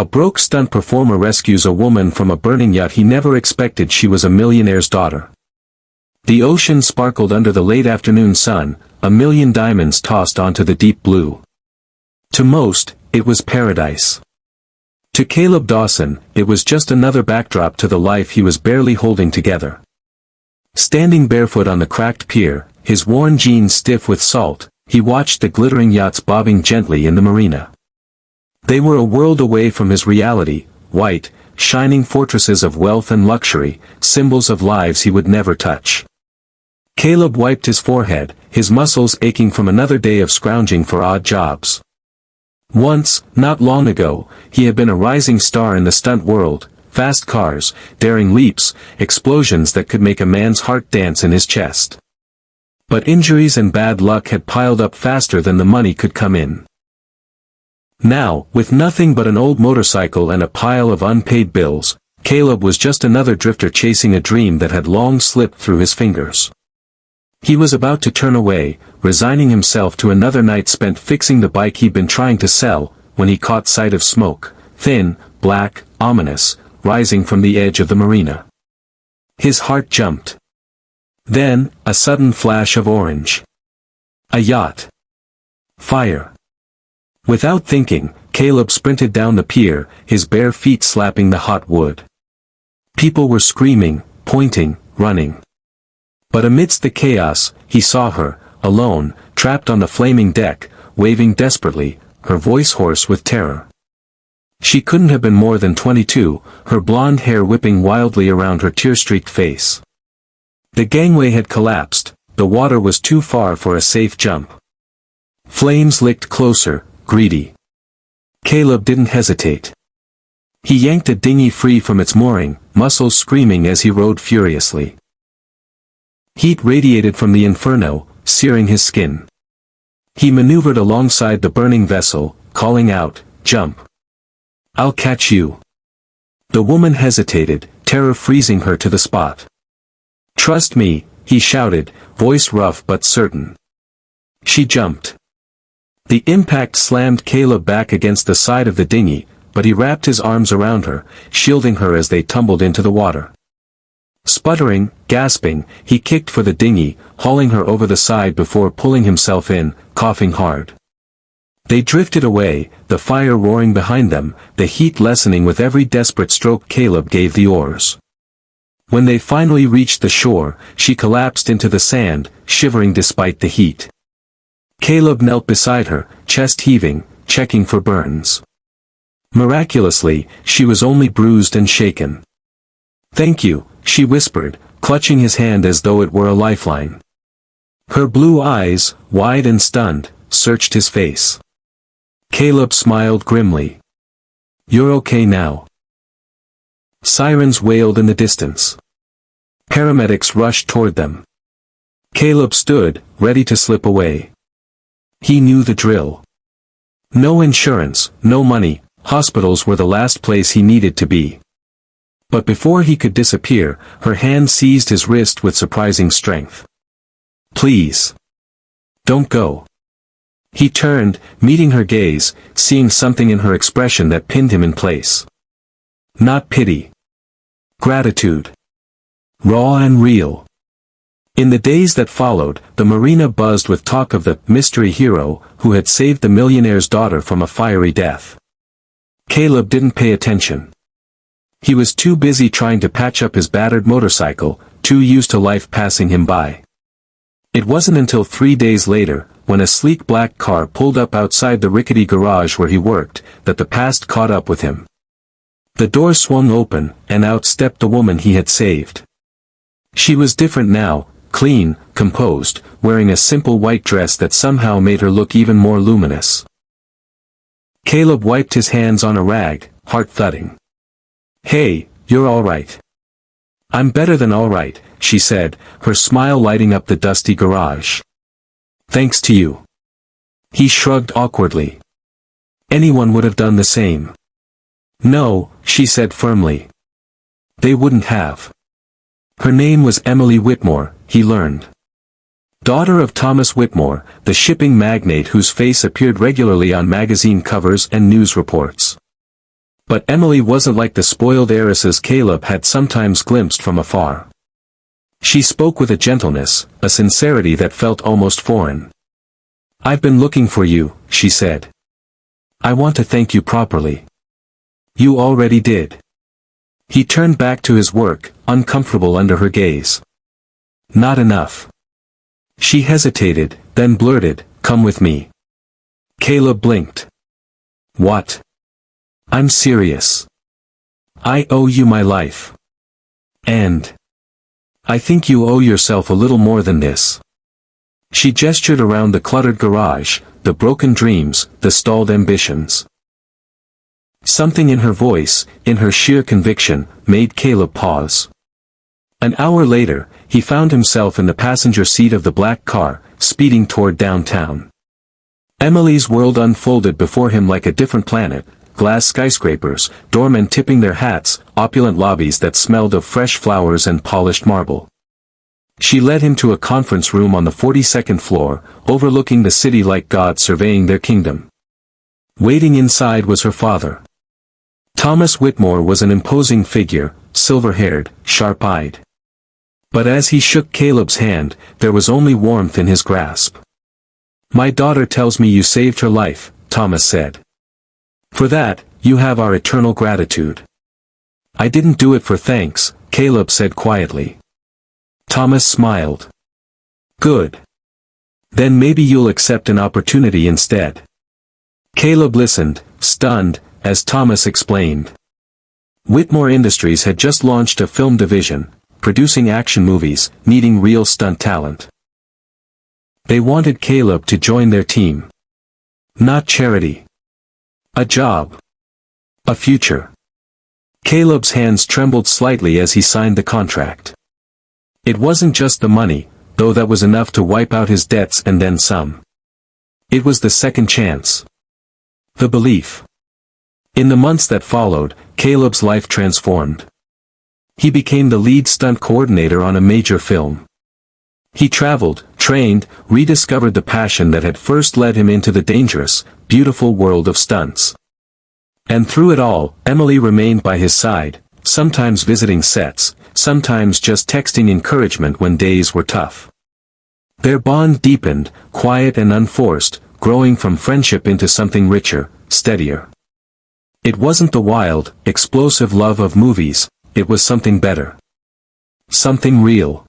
A broke stunt performer rescues a woman from a burning yacht. He never expected she was a millionaire's daughter. The ocean sparkled under the late afternoon sun, a million diamonds tossed onto the deep blue. To most, it was paradise. To Caleb Dawson, it was just another backdrop to the life he was barely holding together. Standing barefoot on the cracked pier, his worn jeans stiff with salt, he watched the glittering yachts bobbing gently in the marina. They were a world away from his reality, white, shining fortresses of wealth and luxury, symbols of lives he would never touch. Caleb wiped his forehead, his muscles aching from another day of scrounging for odd jobs. Once, not long ago, he had been a rising star in the stunt world, fast cars, daring leaps, explosions that could make a man's heart dance in his chest. But injuries and bad luck had piled up faster than the money could come in. Now, with nothing but an old motorcycle and a pile of unpaid bills, Caleb was just another drifter chasing a dream that had long slipped through his fingers. He was about to turn away, resigning himself to another night spent fixing the bike he'd been trying to sell, when he caught sight of smoke, thin, black, ominous, rising from the edge of the marina. His heart jumped. Then, a sudden flash of orange. A yacht. Fire. Without thinking, Caleb sprinted down the pier, his bare feet slapping the hot wood. People were screaming, pointing, running. But amidst the chaos, he saw her, alone, trapped on the flaming deck, waving desperately, her voice hoarse with terror. She couldn't have been more than 22, her blonde hair whipping wildly around her tear-streaked face. The gangway had collapsed, the water was too far for a safe jump. Flames licked closer, greedy. Caleb didn't hesitate. He yanked a dinghy free from its mooring, muscles screaming as he rowed furiously. Heat radiated from the inferno, searing his skin. He maneuvered alongside the burning vessel, calling out, "Jump! I'll catch you!" The woman hesitated, terror freezing her to the spot. "Trust me," he shouted, voice rough but certain. She jumped. The impact slammed Caleb back against the side of the dinghy, but he wrapped his arms around her, shielding her as they tumbled into the water. Sputtering, gasping, he kicked for the dinghy, hauling her over the side before pulling himself in, coughing hard. They drifted away, the fire roaring behind them, the heat lessening with every desperate stroke Caleb gave the oars. When they finally reached the shore, she collapsed into the sand, shivering despite the heat. Caleb knelt beside her, chest heaving, checking for burns. Miraculously, she was only bruised and shaken. "Thank you," she whispered, clutching his hand as though it were a lifeline. Her blue eyes, wide and stunned, searched his face. Caleb smiled grimly. "You're okay now." Sirens wailed in the distance. Paramedics rushed toward them. Caleb stood, ready to slip away. He knew the drill. No insurance, no money, hospitals were the last place he needed to be. But before he could disappear, her hand seized his wrist with surprising strength. "Please. Don't go." He turned, meeting her gaze, seeing something in her expression that pinned him in place. Not pity. Gratitude. Raw and real. In the days that followed, the marina buzzed with talk of the mystery hero who had saved the millionaire's daughter from a fiery death. Caleb didn't pay attention. He was too busy trying to patch up his battered motorcycle, too used to life passing him by. It wasn't until 3 days later, when a sleek black car pulled up outside the rickety garage where he worked, that the past caught up with him. The door swung open, and out stepped the woman he had saved. She was different now, clean, composed, wearing a simple white dress that somehow made her look even more luminous. Caleb wiped his hands on a rag, heart thudding. "Hey, you're all right." "I'm better than all right," she said, her smile lighting up the dusty garage. "Thanks to you." He shrugged awkwardly. "Anyone would have done the same." "No," she said firmly. "They wouldn't have." Her name was Emily Whitmore, he learned. Daughter of Thomas Whitmore, the shipping magnate whose face appeared regularly on magazine covers and news reports. But Emily wasn't like the spoiled heiresses Caleb had sometimes glimpsed from afar. She spoke with a gentleness, a sincerity that felt almost foreign. "I've been looking for you," she said. "I want to thank you properly." "You already did." He turned back to his work, uncomfortable under her gaze. "Not enough." She hesitated, then blurted, "Come with me." Caleb blinked. "What?" "I'm serious. I owe you my life. And I think you owe yourself a little more than this." She gestured around the cluttered garage, the broken dreams, the stalled ambitions. Something in her voice, in her sheer conviction, made Caleb pause. An hour later, he found himself in the passenger seat of the black car, speeding toward downtown. Emily's world unfolded before him like a different planet: glass skyscrapers, doormen tipping their hats, opulent lobbies that smelled of fresh flowers and polished marble. She led him to a conference room on the 42nd floor, overlooking the city like God surveying their kingdom. Waiting inside was her father. Thomas Whitmore was an imposing figure, silver-haired, sharp-eyed. But as he shook Caleb's hand, there was only warmth in his grasp. "My daughter tells me you saved her life," Thomas said. "For that, you have our eternal gratitude." "I didn't do it for thanks," Caleb said quietly. Thomas smiled. "Good. Then maybe you'll accept an opportunity instead." Caleb listened, stunned, as Thomas explained. Whitmore Industries had just launched a film division, producing action movies, needing real stunt talent. They wanted Caleb to join their team. Not charity. A job. A future. Caleb's hands trembled slightly as he signed the contract. It wasn't just the money, though that was enough to wipe out his debts and then some. It was the second chance. The belief. In the months that followed, Caleb's life transformed. He became the lead stunt coordinator on a major film. He traveled, trained, rediscovered the passion that had first led him into the dangerous, beautiful world of stunts. And through it all, Emily remained by his side, sometimes visiting sets, sometimes just texting encouragement when days were tough. Their bond deepened, quiet and unforced, growing from friendship into something richer, steadier. It wasn't the wild, explosive love of movies, it was something better. Something real.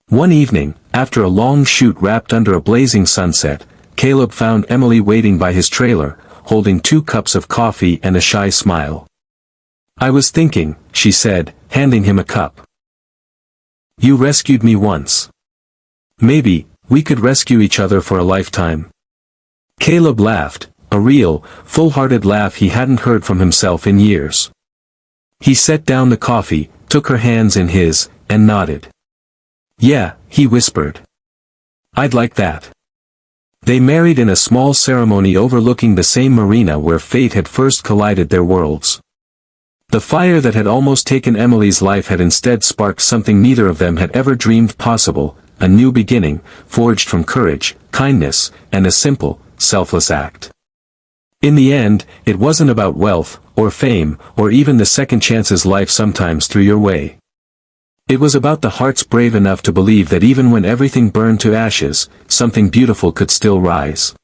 One evening, after a long shoot wrapped under a blazing sunset, Caleb found Emily waiting by his trailer, holding 2 cups of coffee and a shy smile. "I was thinking," she said, handing him a cup. "You rescued me once. Maybe, we could rescue each other for a lifetime." Caleb laughed, a real, full-hearted laugh he hadn't heard from himself in years. He set down the coffee, took her hands in his, and nodded. "Yeah," he whispered. "I'd like that." They married in a small ceremony overlooking the same marina where fate had first collided their worlds. The fire that had almost taken Emily's life had instead sparked something neither of them had ever dreamed possible, a new beginning, forged from courage, kindness, and a simple, selfless act. In the end, it wasn't about wealth, or fame, or even the second chances life sometimes threw your way. It was about the hearts brave enough to believe that even when everything burned to ashes, something beautiful could still rise.